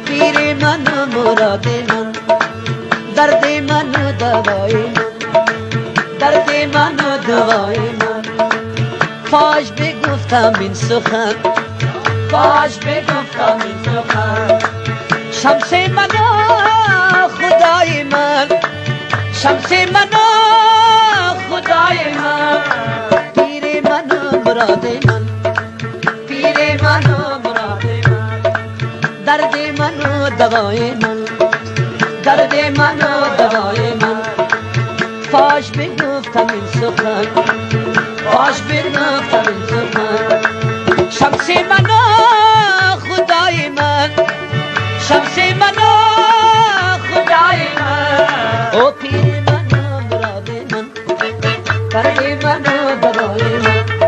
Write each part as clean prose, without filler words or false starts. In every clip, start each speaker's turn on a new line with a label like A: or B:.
A: पीरे मन मुरादे मन दर्दे मन दवाए मन दर्दे मन दवाए मन فاش بگفتم این سخن فاش بگفتم این سخن شمس من خدای من شمس من خدای من پیر من مراد من پیر من مراد من درد من دوای من درد من دوای من فاش بگفتم این سخن فاش بگفتم این سخن شمس من خدای من شمس من خدای من او پیر من مراد من درد من دوای من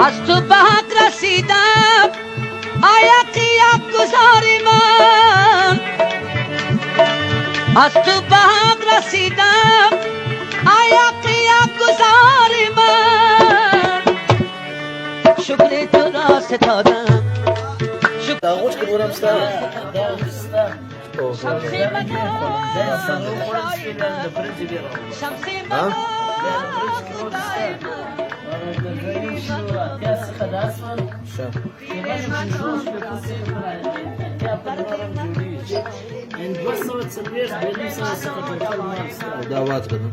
A: از تو به حق رسیدم آیا قیاب گذار من از تو به حق رسیدم آیا قیاب گذار من شکر تو را ستادم
B: داغوش که بودم ستا
A: شمس من شمس من
B: دعوات بدم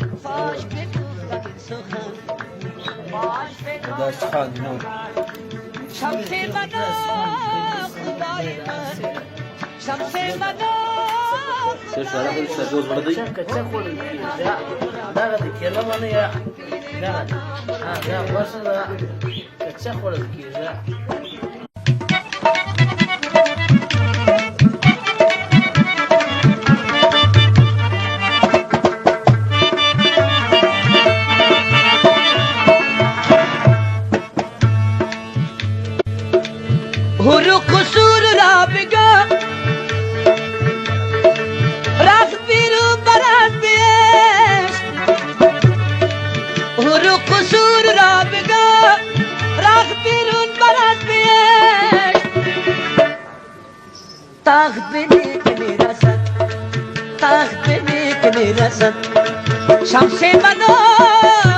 B: داشت خان نو
A: شمس من خدای من شمس من
B: سر شارع بودی سرجوز بردی
C: کچا خوری دا د کلمه یا دا ورسره دا کچا خوړل کیږي
A: هر قصور را بگا رخ بیرو برد بیش هر قصور را بگا رخ بیرون برد بیش تخت بینی که میرسد تخت بینی که میرسد شمس منو